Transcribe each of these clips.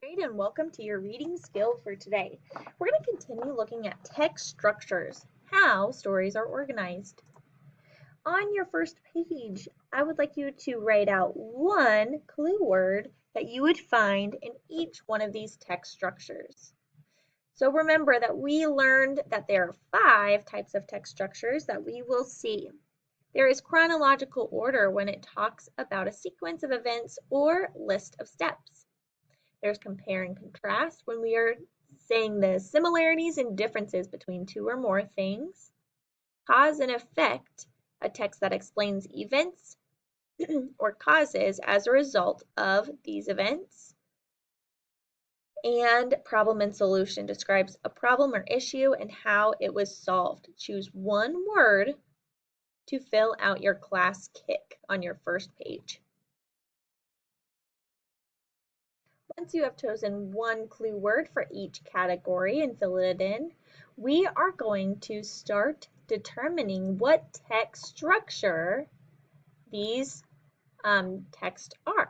grade and welcome to your reading skill for today. We're going to continue looking at text structures, how stories are organized. On your first page, I would like you to write out one clue word that you would find in each one of these text structures. So remember that we learned that there are 5 types of text structures that we will see. There is chronological order when it talks about a sequence of events or list of steps. There's compare and contrast when we are saying the similarities and differences between 2 or more things. Cause and effect, a text that explains events or causes as a result of these events. And problem and solution describes a problem or issue and how it was solved. Choose one word to fill out your class kick on your first page. Once you have chosen one clue word for each category and fill it in, we are going to start determining what text structure these texts are.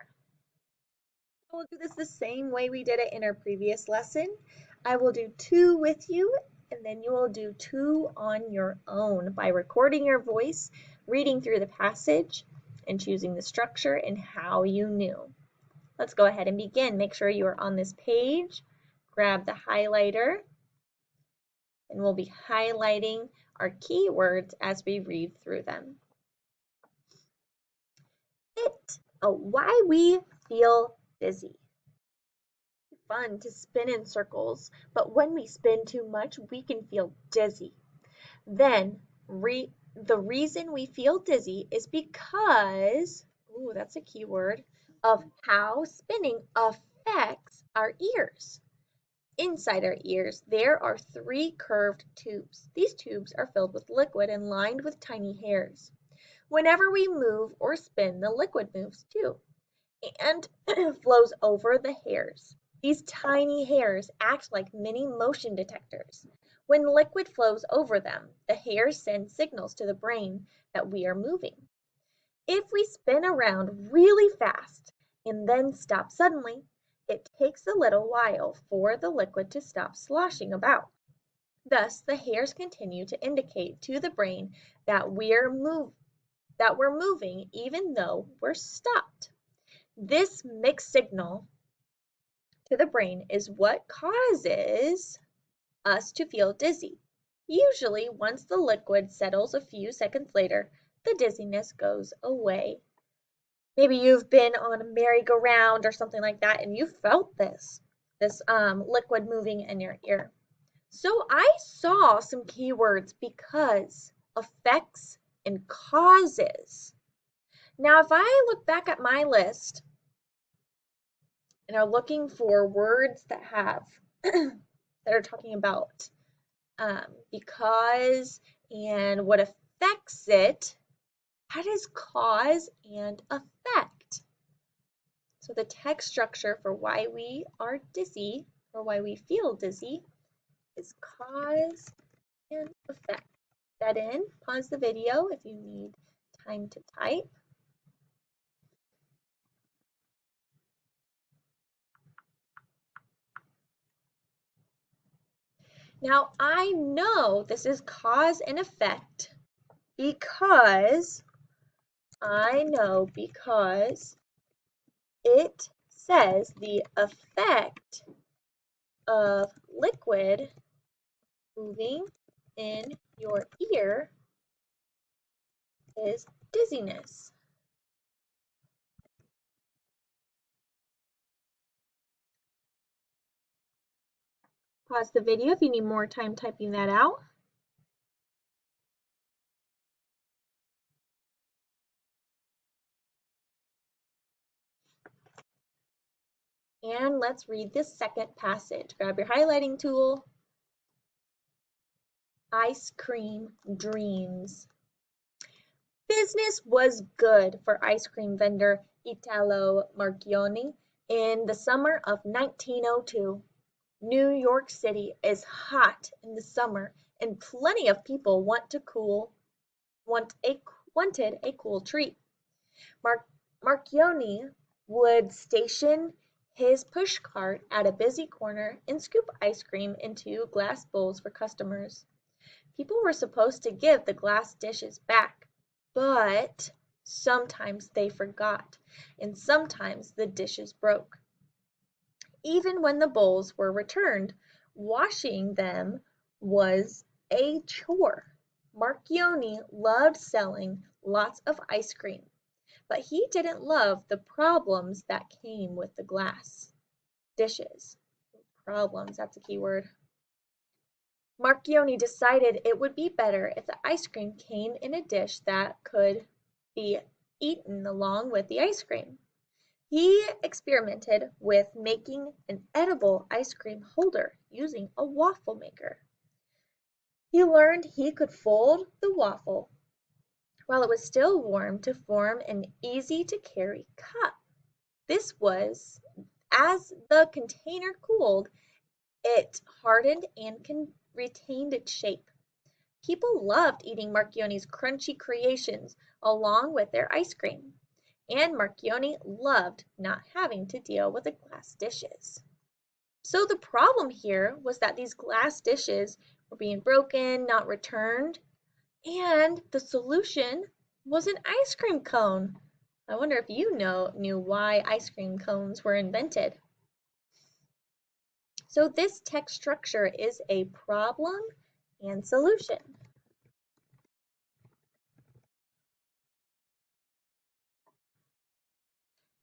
We'll do this the same way we did it in our previous lesson. I will do 2 with you, and then you will do 2 on your own by recording your voice, reading through the passage, and choosing the structure and how you knew. Let's go ahead and begin. Make sure you are on this page. Grab the highlighter, and we'll be highlighting our keywords as we read through them. Why we feel dizzy. Fun to spin in circles, but when we spin too much, we can feel dizzy. Then, the reason we feel dizzy is because, that's a key word, of how spinning affects our ears. Inside our ears, there are 3 curved tubes. These tubes are filled with liquid and lined with tiny hairs. Whenever we move or spin, the liquid moves too and flows over the hairs. These tiny hairs act like mini motion detectors. When liquid flows over them, the hairs send signals to the brain that we are moving. If we spin around really fast and then stop suddenly, it takes a little while for the liquid to stop sloshing about. Thus, the hairs continue to indicate to the brain that we're moving even though we're stopped. This mixed signal to the brain is what causes us to feel dizzy. Usually, once the liquid settles a few seconds later, the dizziness goes away. Maybe you've been on a merry-go-round or something like that and you felt this liquid moving in your ear. So I saw some keywords because, effects, and causes. Now, if I look back at my list and are looking for words that have that are talking about because and what affects it, that is cause and effect. So the text structure for why we are dizzy or why we feel dizzy is cause and effect. That in, pause the video if you need time to type. Now I know this is cause and effect because it says the effect of liquid moving in your ear is dizziness. Pause the video if you need more time typing that out. And let's read this second passage. Grab your highlighting tool. Ice cream dreams. Business was good for ice cream vendor Italo Marchionni in the summer of 1902. New York City is hot in the summer and plenty of people wanted a cool treat. Marchionni would station his push cart at a busy corner and scoop ice cream into glass bowls for customers. People were supposed to give the glass dishes back, but sometimes they forgot, and sometimes the dishes broke. Even when the bowls were returned, washing them was a chore. Marchione loved selling lots of ice cream, but he didn't love the problems that came with the glass dishes. Problems, that's a key word. Marchione decided it would be better if the ice cream came in a dish that could be eaten along with the ice cream. He experimented with making an edible ice cream holder using a waffle maker. He learned he could fold the waffle while it was still warm to form an easy-to-carry cup. This was, as the container cooled, it hardened and retained its shape. People loved eating Marchione's crunchy creations along with their ice cream, and Marchione loved not having to deal with the glass dishes. So the problem here was that these glass dishes were being broken, not returned, and the solution was an ice cream cone. I wonder if you knew why ice cream cones were invented. So this text structure is a problem and solution.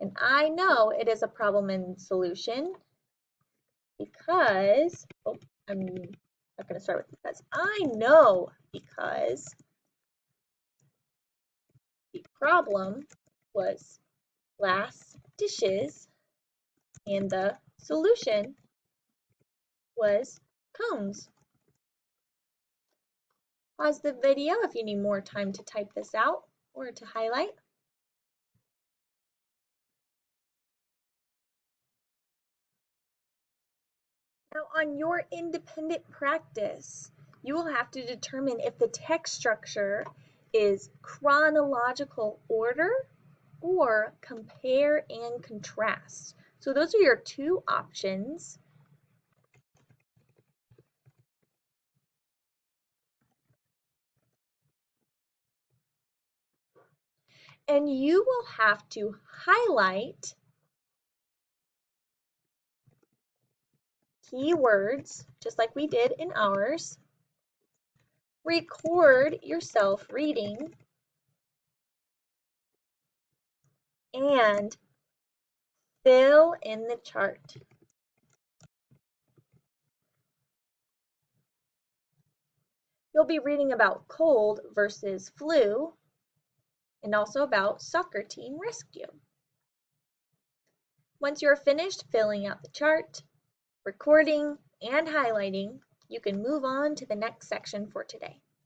And I know it is a problem and solution because, I'm not going to start with because. I know because the problem was glass dishes and the solution was cones. Pause the video if you need more time to type this out or to highlight. Now on your independent practice, you will have to determine if the text structure is chronological order or compare and contrast. So those are your two options. And you will have to highlight keywords, just like we did in ours. Record yourself reading and fill in the chart. You'll be reading about cold versus flu and also about soccer team rescue. Once you're finished filling out the chart, recording, and highlighting, you can move on to the next section for today.